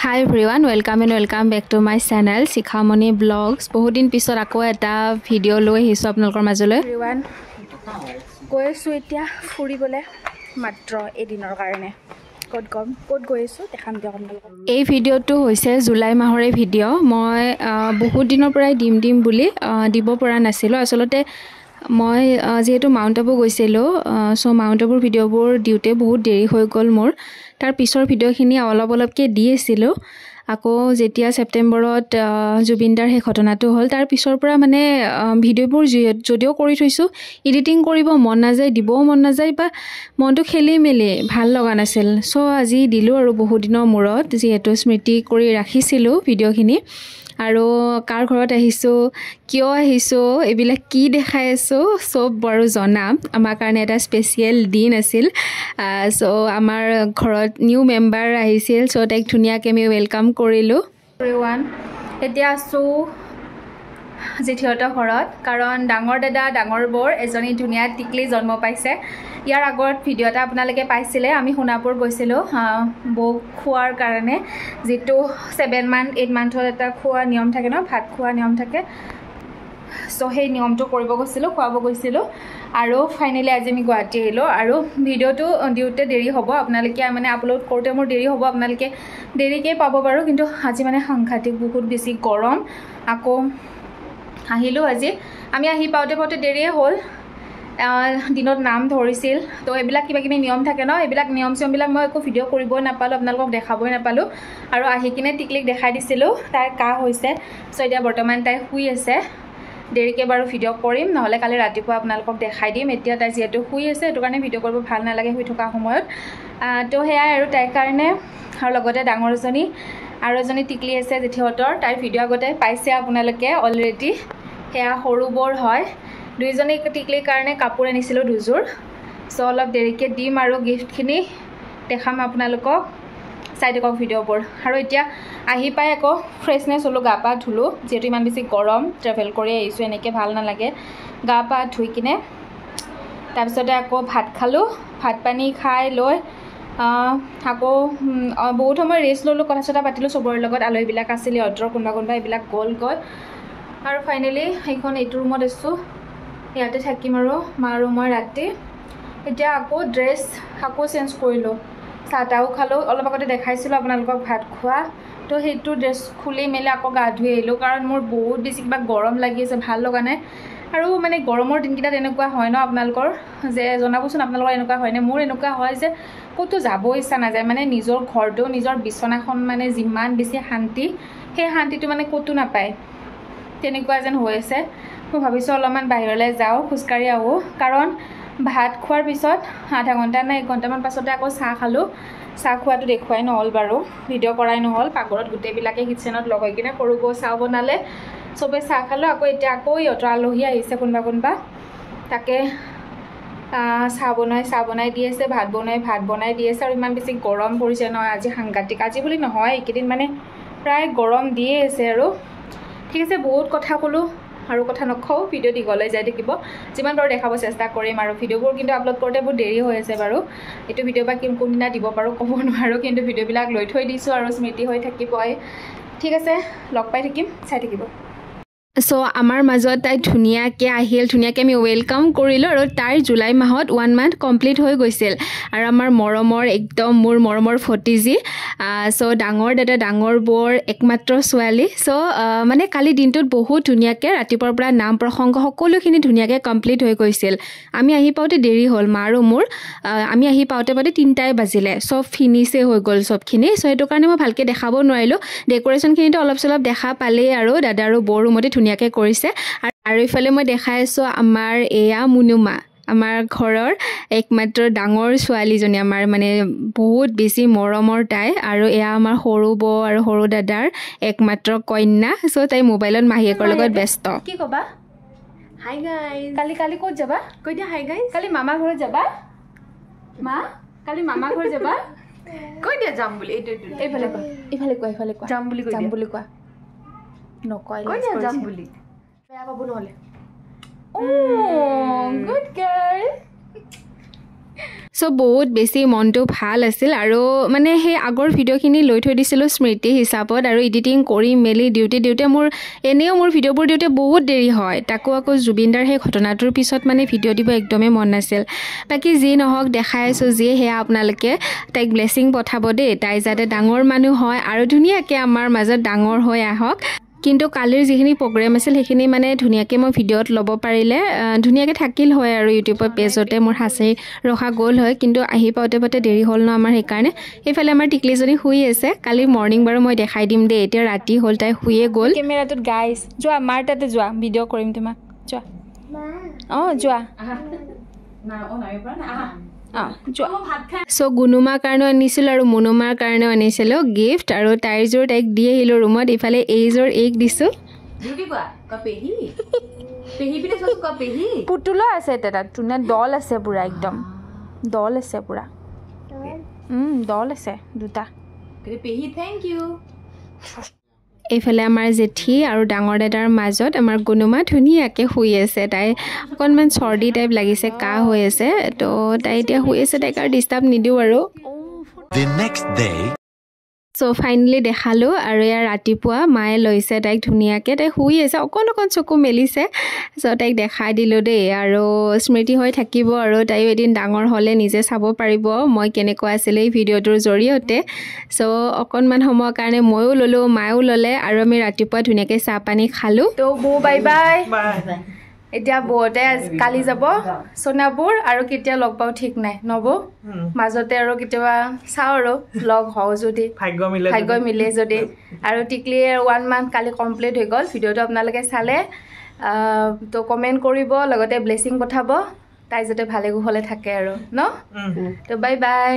Hi everyone, welcome back to my channel Shikhamoni Vlogs. বহুত দিন পিছত আকৌ এটা ভিডিও লৈ আহিছো আপোনালোকৰ মাজলৈ। everyone গৈছো এতিয়া ফুৰিবলে মাত্ৰ এদিনৰ কাৰণে। ক'ত গৈছো দেখাম দিয়ক আপোনালোকক। এই ভিডিওটো হৈছে জুলাই মাহৰে ভিডিও। মই বহুত দিনৰ পৰাই দিম বুলি দিব পৰা নাছিলো। আসলতে মই যেহেতু মাউণ্ট আবু গৈছিলো সো মাউণ্ট আবুৰ ভিডিওবোৰ দিওতে বহুত দেৰি হৈ গ'ল মোৰ। তাৰ পিছৰ ভিডিওখিনি অলপকে দি আছিল। আকৌ যেতিয়া সেপ্টেম্বৰত জুবিনদাৰ সেই ঘটনাটো হ'ল তাৰ পিছৰ পৰা মানে ভিডিওবোৰ যদিও কৰি থৈছো এডিটিং কৰিব মন নাযায়, দিবও মন নাযায় বা মনটো খেলি মেলি ভাল লগা নাছিল। সো আজি দিলো আৰু বহুত দিনৰ মূৰত যেহেতু স্মৃতি কৰি ৰাখিছিলো ভিডিওখিনি। আৰু কাৰ ঘৰত আহিছো, কিয় আহিছো, এইবিলাক কি দেখাই আছো সব বাৰু জনাম। আমাৰ কাৰণে এটা স্পেচিয়েল দিন আছিল। সো আমাৰ ঘৰত নিউ মেম্বাৰ আহিছিল, সো তাইক ধুনীয়াকৈ আমি ৱেলকাম কৰিলো। everyone এতিয়া আছো জেঠিহঁতৰ ঘৰত, কাৰণ ডাঙৰ দাদা ডাঙৰ বৰ এজনী ধুনীয়া টিকলি জন্ম পাইছে। ইয়াৰ আগত ভিডিও এটা আপোনালোকে পাইছিলে, আমি সোণাপুৰ গৈছিলোঁ বৌ খোৱাৰ কাৰণে, যিটো 7 মান্থত এটা খোৱা নিয়ম থাকে ন, ভাত খোৱা নিয়ম থাকে। সো সেই নিয়মটো কৰিব গৈছিলোঁ, খুৱাব গৈছিলোঁ। আৰু ফাইনেলি আজি আমি গুৱাহাটী আহিলোঁ। আৰু ভিডিওটো দিওঁতে দেৰি হ'ব, আপোনালোকে মানে আপলোড কৰোঁতে মোৰ দেৰি হ'ব, আপোনালোকে দেৰিকৈ পাব বাৰু। কিন্তু আজি মানে সাংঘাতিক বহুত বেছি গৰম। আকৌ আহিলোঁ আজি, আমি আহি পাওঁতে দেৰিয়ে হ'ল। দিনত নাম ধৰিছিল, তো এইবিলাক কিবাকিবি নিয়ম থাকে ন, এইবিলাক নিয়মবিলাক মই একো ভিডিঅ' কৰিবই নাপালোঁ, আপোনালোকক দেখাবই নাপালোঁ। আৰু আহি কিনে টিকলিক দেখাই দিছিলোঁ, তাইৰ কাহ হৈছে। চ' এতিয়া বৰ্তমান তাই শুই আছে। দেৰিকৈ বাৰু ভিডিঅ' কৰিম, নহ'লে কালি ৰাতিপুৱা আপোনালোকক দেখাই দিম। এতিয়া তাই যিহেতু শুই আছে, সেইটো কাৰণে ভিডিঅ' কৰিব ভাল নালাগে শুই থকা সময়ত। তো সেয়াই আৰু তাইৰ কাৰণে। আৰু লগতে ডাঙৰজনী আৰু এজনী টিকলি আছে জেঠিহঁতৰ, তাইৰ ভিডিঅ' আগতে পাইছে আপোনালোকে অলৰেডি। সেয়া সৰু বৰ হয়। দুইজনী টিকলিৰ কাৰণে কাপোৰ আনিছিলোঁ দুযোৰ। চ' অলপ দেৰিকৈ দিম আৰু গিফ্টখিনি দেখাম আপোনালোকক, চাই থাকক ভিডিঅ'বোৰ। আৰু এতিয়া আহি পাই আকৌ ফ্ৰেছনেছ হ'লোঁ, গা পা ধুলোঁ, যিহেতু ইমান বেছি গৰম, ট্ৰেভেল কৰি আহিছোঁ, এনেকৈ ভাল নালাগে। গা পা ধুই কিনে তাৰপিছতে আকৌ ভাত খালোঁ। ভাত পানী খাই লৈ আকৌ বহুত সময় ৰেষ্ট ল'লোঁ, কথা চথা পাতিলোঁ চবৰে লগত। আলহীবিলাক আছিল, সিহঁতৰ কোনোবা এইবিলাক গ'ল। আৰু ফাইনেলি এইটো ৰুমত আছোঁ, ইয়াতে থাকিম আৰু মা আৰু মই ৰাতি। এতিয়া আকৌ ড্ৰেছ আকৌ চেঞ্জ কৰিলোঁ, চাহ তাহো খালোঁ, অলপ আগতে দেখাইছিলোঁ আপোনালোকক ভাত খোৱা। তো সেইটো ড্ৰেছ খুলি মেলি আকৌ গা ধুই আহিলোঁ, কাৰণ মোৰ বহুত বেছি কিবা গৰম লাগি আছে, ভাল লগা নাই। আৰু মানে গৰমৰ দিনকেইটাত এনেকুৱা হয় ন আপোনালোকৰ, যে জনাবচোন আপোনালোকৰ এনেকুৱা হয়নে? মোৰ এনেকুৱা হয় যে ক'তো যাব ইচ্ছা নাযায়, মানে নিজৰ ঘৰটো, নিজৰ বিচনাখন মানে যিমান বেছি শান্তি, সেই শান্তিটো মানে ক'তো নাপায়, তেনেকুৱা যেন হৈ আছে। মই ভাবিছোঁ অলপমান বাহিৰলৈ যাওঁ, খোজকাঢ়ি আহোঁ, কাৰণ ভাত খোৱাৰ পিছত আধা ঘণ্টা নে 1 ঘণ্টামান পাছতে আকৌ চাহ খালোঁ। চাহ খোৱাটো দেখুৱাই নহ'ল বাৰু, ভিডিঅ' কৰাই নহ'ল। পাকঘৰত গোটেইবিলাকে কিটচেনত লগ হৈ কিনে সৰু বৌ চাহ বনালে, চবে চাহ খালোঁ। আকৌ এতিয়া আকৌ ইহঁতৰ আলহী আহিছে কোনোবা, তাকে চাহ বনাই দি আছে, ভাত বনাই দি আছে। আৰু ইমান বেছি গৰম পৰিছে নহয় আজি, সাংঘাতিক। আজি বুলি নহয়, এইকেইদিন মানে প্ৰায় গৰম দিয়ে আছে আৰু। ঠিক আছে, বহুত কথা ক'লোঁ আৰু কথা নকওঁ, ভিডিঅ' দীঘলৈ যাই থাকিব। যিমান পাৰোঁ দেখাব চেষ্টা কৰিম। আৰু ভিডিঅ'বোৰ কিন্তু আপলোড কৰোঁতে বহুত দেৰি হৈ আছে বাৰু। এইটো ভিডিঅ' বা কোনদিনা দিব পাৰোঁ ক'ব নোৱাৰোঁ, কিন্তু ভিডিঅ'বিলাক লৈ থৈ দিছোঁ আৰু স্মৃতি হৈ থাকিবই। ঠিক আছে, লগ পাই থাকিম, চাই থাকিব। সো আমাৰ মাজত তাই ধুনীয়াকৈ আহিল, ধুনীয়াকৈ আমি ৱেলকাম কৰিলোঁ। আৰু তাইৰ জুলাই মাহত 1 মান্থ কমপ্লিট হৈ গৈছিল। আৰু আমাৰ মৰমৰ একদম মোৰ মৰমৰ ভতিজী, সো ডাঙৰ দাদা ডাঙৰ বৰ একমাত্ৰ ছোৱালী। সো মানে কালি দিনটোত বহুত ধুনীয়াকৈ ৰাতিপুৱাৰ পৰা নাম প্ৰসংগ সকলোখিনি ধুনীয়াকৈ কমপ্লিট হৈ গৈছিল। আমি আহি পাওঁতে দেৰি হ'ল, মা আৰু মোৰ। আমি আহি পাওঁতে 3টাই বাজিলে, চব ফিনিছে হৈ গ'ল চবখিনি। সো সেইটো কাৰণে মই ভালকৈ দেখাব নোৱাৰিলোঁ। ডেক'ৰেশ্যনখিনিতো অলপ চলপ দেখা পালেই, আৰু দাদা আৰু বৌ ৰুমতে ধুনীয়াকৈ কৰিছে। আৰু ইফালে মই দেখাই আছোঁ আমাৰ এয়া মুনুমা, আমাৰ ঘৰৰ একমাত্ৰ ডাঙৰ ছোৱালীজনী, আমাৰ মানে বহুত বেছি মৰমৰ তাই। আৰু এয়া আমাৰ সৰু বৌ আৰু সৰু দাদাৰ একমাত্ৰ কন্যা। চ' তাই মোবাইলত মাহীয়েকৰ লগত ব্যস্ত। কি ক'বা? Hi guys. কালি ক'ত যাবা? কৈ দিয়া হাই গাইজ। কালি মামা ঘৰত যাবা? মা, কালি মামা ঘৰত যাবা? কৈ দিয়া যাম বুলি। এইফালে কোৱা। যাম বুলি কৈ দিয়া। কোৱা। নকয়, কৈ দিয়া যাম বুলি। বেয়া পাব নহ'লে। Good girl. সো বহুত বেছি মনটো ভাল আছিল আৰু মানে সেই আগৰ ভিডিঅ'খিনি লৈ থৈ দিছিলোঁ স্মৃতি হিচাপত আৰু এডিটিং কৰি মেলি দিওঁতে মোৰ এনেও মোৰ ভিডিঅ'বোৰ দিওঁতে বহুত দেৰি হয় তাকো আকৌ জুবিনদাৰ সেই ঘটনাটোৰ পিছত মানে ভিডিঅ' দিব একদমেই মন নাছিল বাকী যি নহওক দেখাই আছোঁ যিয়ে সেয়া আপোনালোকে তাইক ব্লেছিং পঠাব দেই তাই যাতে ডাঙৰ মানুহ হয় আৰু ধুনীয়াকৈ আমাৰ মাজত ডাঙৰ হৈ আহক কিন্তু কালিৰ যিখিনি প্ৰগ্ৰেম আছিল সেইখিনি মানে ধুনীয়াকৈ মই ভিডিঅ'ত ল'ব পাৰিলে ধুনীয়াকৈ থাকিল হয় আৰু ইউটিউবৰ পেজতে মোৰ সাঁচি ৰখা গ'ল হয় কিন্তু আহি পাওঁতে দেৰি হ'ল ন আমাৰ সেইকাৰণে এইফালে আমাৰ টিকলিজনী শুই আছে কালি মৰ্ণিং বাৰু মই দেখাই দিম দেই এতিয়া ৰাতি হ'ল তাই শুয়ে গ'ল কেমেৰাটোত গাইছ যোৱা মাৰ তাতে যোৱা ভিডিঅ' কৰিম তোমাক যোৱা অঁ যোৱা সো গুনুমাৰ কাৰণেও আনিছিলোঁ আৰু মুনুমাৰ কাৰণেও আনিছিলোঁ গিফ্ট আৰু তাইৰযোৰ তাইক দি আহিলোঁ ৰুমত ইফালে এইযোৰ এইক দিছোঁ পুতুলো আছে তাত ধুনীয়া দল আছে পুৰা একদম দল আছে পুৰা দল আছে দুটা থেংক ইউ এইফালে আমাৰ জেঠী আৰু ডাঙৰ দাদাৰ মাজত আমাৰ গুনুমা ধুনীয়াকৈ শুই আছে তাই অকণমান চৰ্দি টাইপ লাগিছে কাহ হৈ আছে তো তাই এতিয়া শুই আছে তাইক আৰু ডিষ্টাৰ্ব নিদিওঁ আৰু চ' ফাইনেলি দেখালোঁ আৰু ইয়াৰ ৰাতিপুৱা মায়ে লৈছে তাইক ধুনীয়াকৈ তাই শুই আছে অকণ চকু মেলিছে চ' তাইক দেখাই দিলোঁ দেই আৰু স্মৃতি হৈ থাকিব আৰু তাইও এদিন ডাঙৰ হ'লে নিজে চাব পাৰিব মই কেনেকুৱা আছিলে এই ভিডিঅ'টোৰ জৰিয়তে চ' অকণমান সময়ৰ কাৰণে ময়ো ল'লোঁ মায়েও ল'লে আৰু আমি ৰাতিপুৱা ধুনীয়াকৈ চাহ পানী খালোঁ তো বৌ বাই বাই এতিয়া বৌতে কালি যাব সোণাপুৰ আৰু কেতিয়া লগ পাওঁ ঠিক নাই নবৌ মাজতে আৰু কেতিয়াবা চাওঁ আৰু লগ হওঁ যদি ভাগ্য মিলে যদি আৰু টিকলি 1 মান্থ কালি কমপ্লিট হৈ গ'ল ভিডিঅ'টো আপোনালোকে চালে তো কমেণ্ট কৰিব লগতে ব্লেছিং পঠাব তাই যাতে ভালে কুশলে থাকে আৰু ন তো বাই বাই